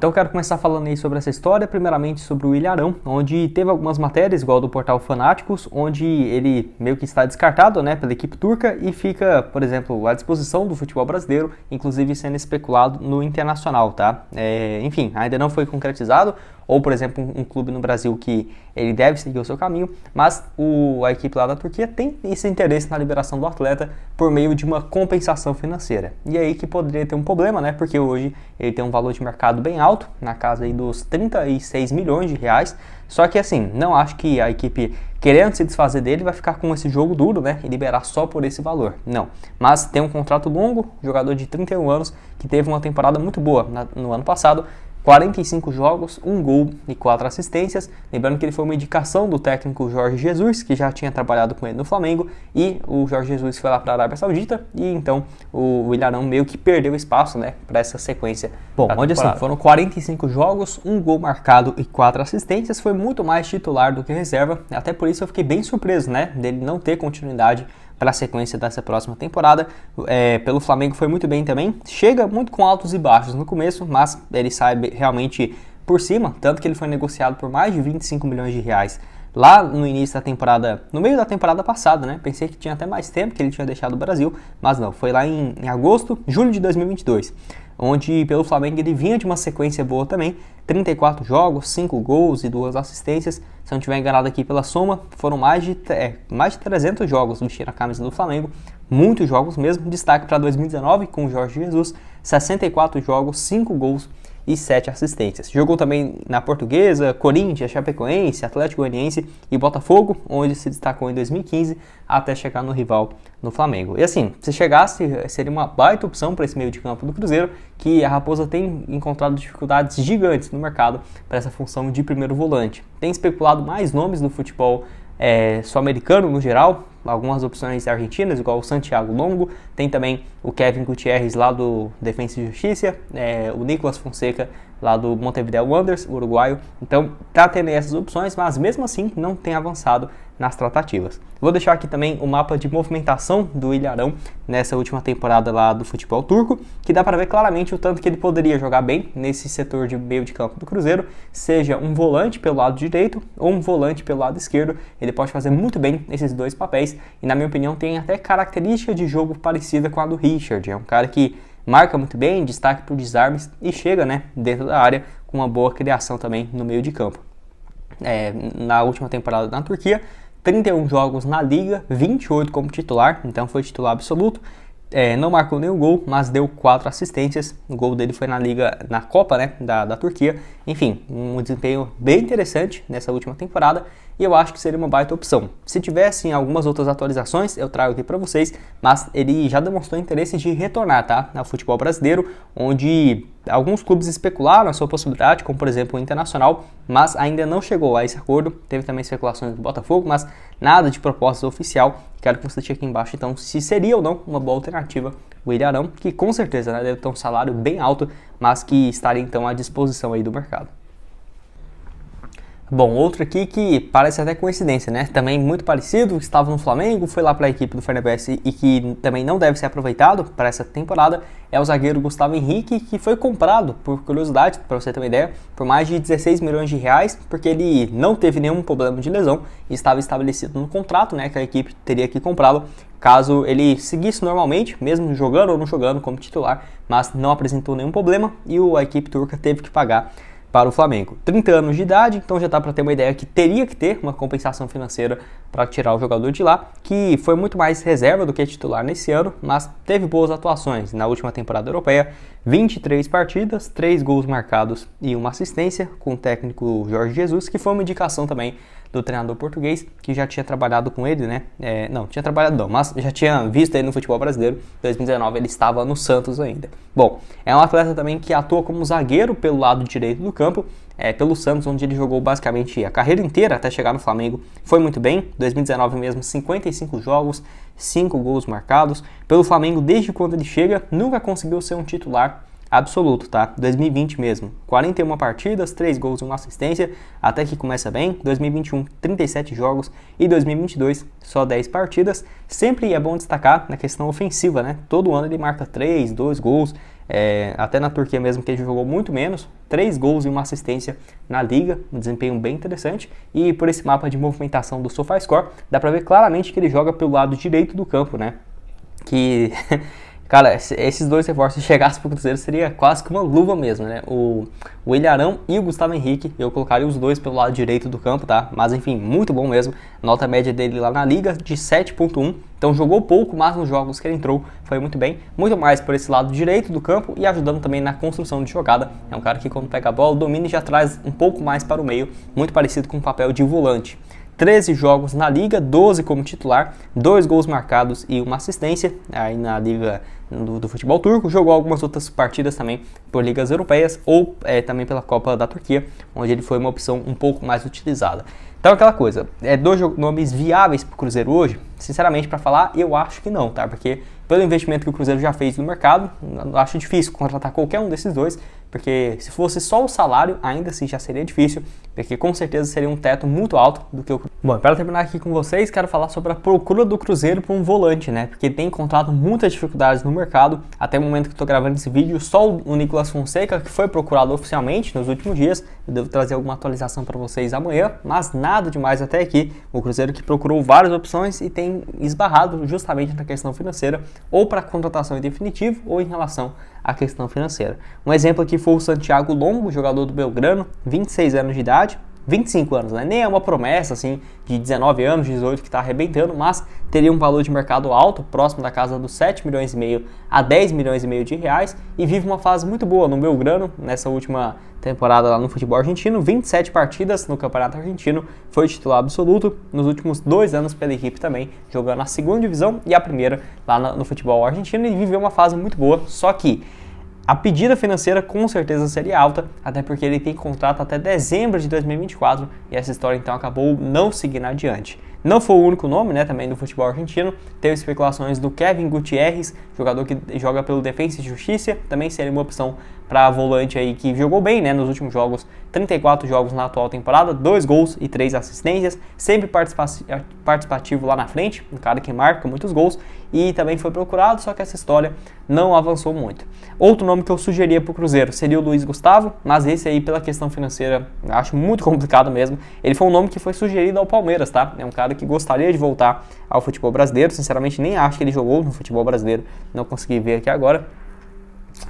Então eu quero começar falando aí sobre essa história, primeiramente sobre o Ilharão, onde teve algumas matérias, igual do portal Fanáticos, onde ele meio que está descartado, né, pela equipe turca e fica, por exemplo, à disposição do futebol brasileiro, inclusive sendo especulado no Internacional, tá? Enfim, ainda não foi concretizado, ou, por exemplo, um clube no Brasil que ele deve seguir o seu caminho, mas a equipe lá da Turquia tem esse interesse na liberação do atleta por meio de uma compensação financeira. E aí que poderia ter um problema, né? Porque hoje ele tem um valor de mercado bem alto, na casa aí dos 36 milhões de reais, só que assim, não acho que a equipe querendo se desfazer dele vai ficar com esse jogo duro, né, e liberar só por esse valor, não. Mas tem um contrato longo, jogador de 31 anos, que teve uma temporada muito boa no ano passado, 45 jogos, 1 gol e 4 assistências. Lembrando que ele foi uma indicação do técnico Jorge Jesus, que já tinha trabalhado com ele no Flamengo, e o Jorge Jesus foi lá para a Arábia Saudita, e então o Ilharão meio que perdeu espaço, né, para essa sequência. Bom, onde assim, foram 45 jogos, 1 gol marcado e 4 assistências, foi muito mais titular do que reserva, até por isso eu fiquei bem surpreso, né, dele não ter continuidade para a sequência dessa próxima temporada. Pelo Flamengo foi muito bem também, chega muito com altos e baixos no começo, mas ele sai realmente por cima, tanto que ele foi negociado por mais de 25 milhões de reais lá no início da temporada, no meio da temporada passada, né? Pensei que tinha até mais tempo que ele tinha deixado o Brasil, mas não, foi lá em julho de 2022, onde pelo Flamengo ele vinha de uma sequência boa também, 34 jogos, 5 gols e 2 assistências, se não estiver enganado aqui pela soma, foram mais de 300 jogos vestindo a camisa do Flamengo, muitos jogos mesmo, destaque para 2019 com o Jorge Jesus, 64 jogos, 5 gols e 7 assistências. Jogou também na Portuguesa, Corinthians, Chapecoense, Atlético Goianiense e Botafogo, onde se destacou em 2015 até chegar no rival no Flamengo. E assim, se chegasse, seria uma baita opção para esse meio de campo do Cruzeiro, que a Raposa tem encontrado dificuldades gigantes no mercado para essa função de primeiro volante. Tem especulado mais nomes do futebol sul-americano no geral, algumas opções argentinas, igual o Santiago Longo, tem também o Kevin Gutierrez lá do Defensa e Justiça, o Nicolas Fonseca lá do Montevideo Wanderers, uruguaio, então tá tendo essas opções, mas mesmo assim não tem avançado nas tratativas. Vou deixar aqui também o mapa de movimentação do Ilharão nessa última temporada lá do futebol turco, que dá para ver claramente o tanto que ele poderia jogar bem nesse setor de meio de campo do Cruzeiro, seja um volante pelo lado direito ou um volante pelo lado esquerdo, ele pode fazer muito bem esses dois papéis e na minha opinião tem até característica de jogo parecida com a do Richard, é um cara que marca muito bem, destaque por desarmes e chega, né, dentro da área com uma boa criação também no meio de campo. Na última temporada na Turquia, 31 jogos na Liga, 28 como titular, então foi titular absoluto. Não marcou nenhum gol, mas deu 4 assistências. O gol dele foi na Liga, na Copa, né, da Turquia. Enfim, um desempenho bem interessante nessa última temporada e eu acho que seria uma baita opção. Se tivessem algumas outras atualizações, eu trago aqui para vocês, mas ele já demonstrou interesse de retornar, tá, ao futebol brasileiro, onde alguns clubes especularam a sua possibilidade, como por exemplo o Internacional, mas ainda não chegou a esse acordo. Teve também especulações do Botafogo, mas nada de proposta oficial. Quero que você cheque aqui embaixo, então, se seria ou não uma boa alternativa o Ilharão, que com certeza, né, deve ter um salário bem alto, mas que estaria então à disposição aí do mercado. Bom, outro aqui que parece até coincidência, né? Também muito parecido, estava no Flamengo, foi lá para a equipe do Fenerbahçe e que também não deve ser aproveitado para essa temporada, é o zagueiro Gustavo Henrique, que foi comprado, por curiosidade, para você ter uma ideia, por mais de 16 milhões de reais, porque ele não teve nenhum problema de lesão e estava estabelecido no contrato, né, que a equipe teria que comprá-lo caso ele seguisse normalmente, mesmo jogando ou não jogando como titular, mas não apresentou nenhum problema e a equipe turca teve que pagar para o Flamengo. 30 anos de idade, então já dá para ter uma ideia que teria que ter uma compensação financeira para tirar o jogador de lá, que foi muito mais reserva do que titular nesse ano, mas teve boas atuações na última temporada europeia, 23 partidas, 3 gols marcados e uma assistência com o técnico Jorge Jesus, que foi uma indicação também do treinador português, que já tinha trabalhado com ele, né? Não tinha trabalhado não, mas já tinha visto ele no futebol brasileiro. Em 2019 ele estava no Santos ainda. Bom, é um atleta também que atua como zagueiro pelo lado direito do campo, pelo Santos, onde ele jogou basicamente a carreira inteira até chegar no Flamengo. Foi muito bem, 2019 mesmo, 55 jogos, 5 gols marcados. Pelo Flamengo, desde quando ele chega, nunca conseguiu ser um titular absoluto, tá? 2020 mesmo, 41 partidas, 3 gols e 1 assistência, até que começa bem. 2021, 37 jogos e 2022, só 10 partidas. Sempre é bom destacar na questão ofensiva, né? Todo ano ele marca 3, 2 gols, até na Turquia mesmo, que ele jogou muito menos, 3 gols e 1 assistência na liga, um desempenho bem interessante. E por esse mapa de movimentação do SofaScore, dá pra ver claramente que ele joga pelo lado direito do campo, né? Que... Cara, esses dois reforços, se chegassem pro Cruzeiro, seria quase que uma luva mesmo, né? O Ilharão e o Gustavo Henrique, eu colocaria os dois pelo lado direito do campo, tá? Mas enfim, muito bom mesmo. Nota média dele lá na liga de 7.1. Então jogou pouco, mas nos jogos que ele entrou foi muito bem. Muito mais por esse lado direito do campo e ajudando também na construção de jogada. É um cara que quando pega a bola, domina e já traz um pouco mais para o meio, muito parecido com o papel de volante. 13 jogos na liga, 12 como titular, 2 gols marcados e 1 assistência aí na liga do futebol turco. Jogou algumas outras partidas também por ligas europeias ou também pela Copa da Turquia, onde ele foi uma opção um pouco mais utilizada. Então aquela coisa, dois nomes viáveis para o Cruzeiro hoje? Sinceramente, para falar, eu acho que não, tá? Porque pelo investimento que o Cruzeiro já fez no mercado, eu acho difícil contratar qualquer um desses dois, porque se fosse só o salário, ainda assim já seria difícil, porque com certeza seria um teto muito alto do que o... Bom, para terminar aqui com vocês, quero falar sobre a procura do Cruzeiro por um volante, né? Porque tem encontrado muitas dificuldades no mercado, até o momento que estou gravando esse vídeo, só o Nicolas Fonseca, que foi procurado oficialmente nos últimos dias, eu devo trazer alguma atualização para vocês amanhã, mas nada demais até aqui. O Cruzeiro que procurou várias opções e tem esbarrado justamente na questão financeira, ou para contratação em definitivo, ou em relação à questão financeira. Um exemplo aqui foi o Santiago Longo, jogador do Belgrano, 26 anos de idade, 25 anos, né? Nem é uma promessa assim de 19 anos, 18 que está arrebentando, mas teria um valor de mercado alto, próximo da casa dos 7 milhões e meio a 10 milhões e meio de reais, e vive uma fase muito boa no Belgrano, nessa última temporada lá no futebol argentino, 27 partidas no Campeonato Argentino, foi titular absoluto nos últimos 2 anos pela equipe também, jogando a segunda divisão e a primeira lá no futebol argentino, e viveu uma fase muito boa, só que a pedida financeira com certeza seria alta, até porque ele tem contrato até dezembro de 2024 e essa história então acabou não seguindo adiante. Não foi o único nome, né, também do futebol argentino, teve especulações do Kevin Gutierrez, jogador que joga pelo Defensa e Justiça, também seria uma opção para volante aí que jogou bem, né, nos últimos jogos, 34 jogos na atual temporada, 2 gols e 3 assistências, sempre participativo lá na frente, um cara que marca muitos gols e também foi procurado, só que essa história não avançou muito. Outro nome que eu sugeria para o Cruzeiro seria o Luiz Gustavo, mas esse aí pela questão financeira eu acho muito complicado mesmo. Ele foi um nome que foi sugerido ao Palmeiras, tá? É um cara que gostaria de voltar ao futebol brasileiro, sinceramente nem acho que ele jogou no futebol brasileiro, não consegui ver aqui agora.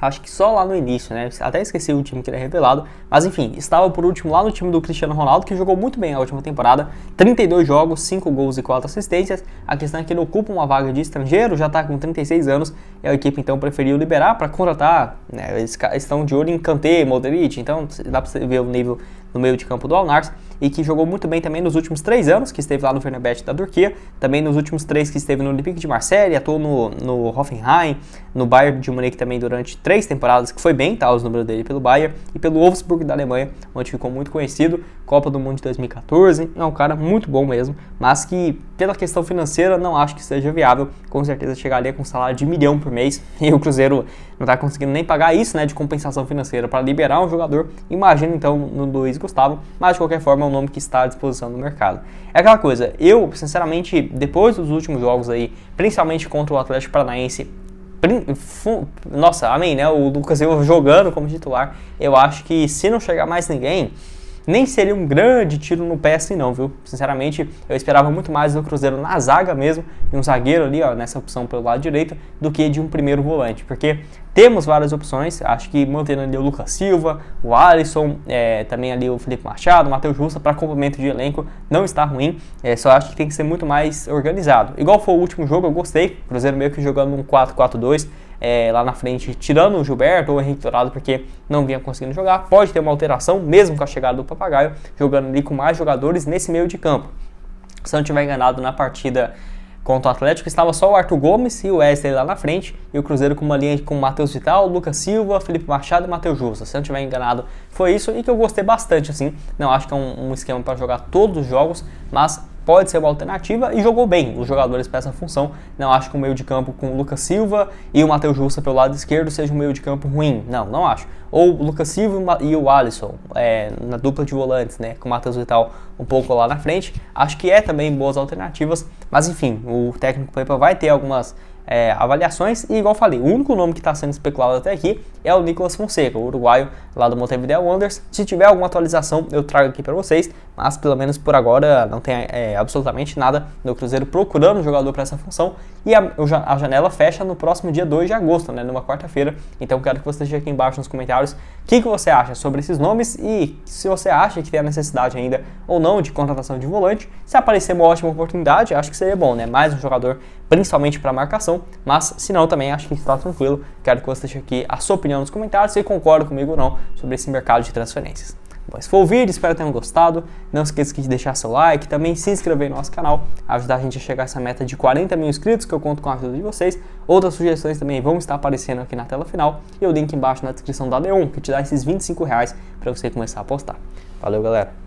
Acho que só lá no início, né? Até esqueci o time que ele é revelado. Mas enfim, estava por último lá no time do Cristiano Ronaldo, que jogou muito bem a última temporada. 32 jogos, 5 gols e 4 assistências. A questão é que ele ocupa uma vaga de estrangeiro, já está com 36 anos. E a equipe então preferiu liberar para contratar, né? Eles estão de olho em Kanté, Modric, então dá para você ver o nível no meio de campo do Al-Nassr, e que jogou muito bem também nos últimos 3 anos, que esteve lá no Fenerbahçe da Turquia, também nos últimos 3 que esteve no Olympique de Marseille, atuou no Hoffenheim, no Bayern de Munique também durante 3 temporadas, que foi bem, tá, os números dele pelo Bayern, e pelo Wolfsburg da Alemanha, onde ficou muito conhecido, Copa do Mundo de 2014, é um cara muito bom mesmo, mas que pela questão financeira não acho que seja viável, com certeza chegaria com um salário de 1 milhão por mês, e o Cruzeiro não está conseguindo nem pagar isso, né, de compensação financeira para liberar um jogador, imagina então no Luiz Gustavo, mas de qualquer forma é um nome que está à disposição no mercado. É aquela coisa, eu sinceramente, depois dos últimos jogos aí, principalmente contra o Atlético Paranaense, nossa, amém, né, o Lucas Silva jogando como titular, eu acho que se não chegar mais ninguém, nem seria um grande tiro no pé assim não, viu? Sinceramente, eu esperava muito mais do Cruzeiro na zaga mesmo, de um zagueiro ali, ó, nessa opção pelo lado direito, do que de um primeiro volante, porque temos várias opções, acho que mantendo ali o Lucas Silva, o Alisson, também ali o Felipe Machado, o Matheus Justa, para complemento de elenco, não está ruim, só acho que tem que ser muito mais organizado. Igual foi o último jogo, eu gostei, o Cruzeiro meio que jogando um 4-4-2, lá na frente, tirando o Gilberto ou o Henrique Dourado, porque não vinha conseguindo jogar. Pode ter uma alteração, mesmo com a chegada do Papagaio, jogando ali com mais jogadores nesse meio de campo. Se eu não estiver enganado, na partida contra o Atlético, estava só o Arthur Gomes e o Wesley lá na frente, e o Cruzeiro com uma linha com o Matheus Vital, Lucas Silva, Felipe Machado e Matheus Justa. Se eu não estiver enganado, foi isso, e que eu gostei bastante, assim. Não acho que é um esquema para jogar todos os jogos, mas pode ser uma alternativa e jogou bem os jogadores para essa função. Não acho que o meio de campo com o Lucas Silva e o Matheus Jussa pelo lado esquerdo seja um meio de campo ruim. Não acho. Ou o Lucas Silva e o Alisson na dupla de volantes, né, com o Matheus Vital um pouco lá na frente. Acho que também boas alternativas, mas enfim, o técnico Pepa vai ter algumas avaliações e, igual eu falei, o único nome que está sendo especulado até aqui é o Nicolas Fonseca, o uruguaio lá do Montevideo Wanderers. Se tiver alguma atualização eu trago aqui para vocês, mas pelo menos por agora não tem absolutamente nada do Cruzeiro procurando um jogador para essa função, e a janela fecha no próximo dia 2 de agosto, né, numa quarta-feira. Então quero que você deixe aqui embaixo nos comentários o que você acha sobre esses nomes e se você acha que tem a necessidade ainda ou não de contratação de volante. Se aparecer uma ótima oportunidade, acho que seria bom, né, mais um jogador principalmente para marcação, mas se não também acho que está tranquilo. Quero que você deixe aqui a sua opinião nos comentários, se concorda comigo ou não sobre esse mercado de transferências. Bom, esse foi o vídeo, espero que tenham gostado. Não esqueça de deixar seu like, também se inscrever no nosso canal, ajudar a gente a chegar a essa meta de 40 mil inscritos, que eu conto com a ajuda de vocês. Outras sugestões também vão estar aparecendo aqui na tela final e o link embaixo na descrição da Leon, que te dá esses R$ 25 para você começar a apostar. Valeu, galera!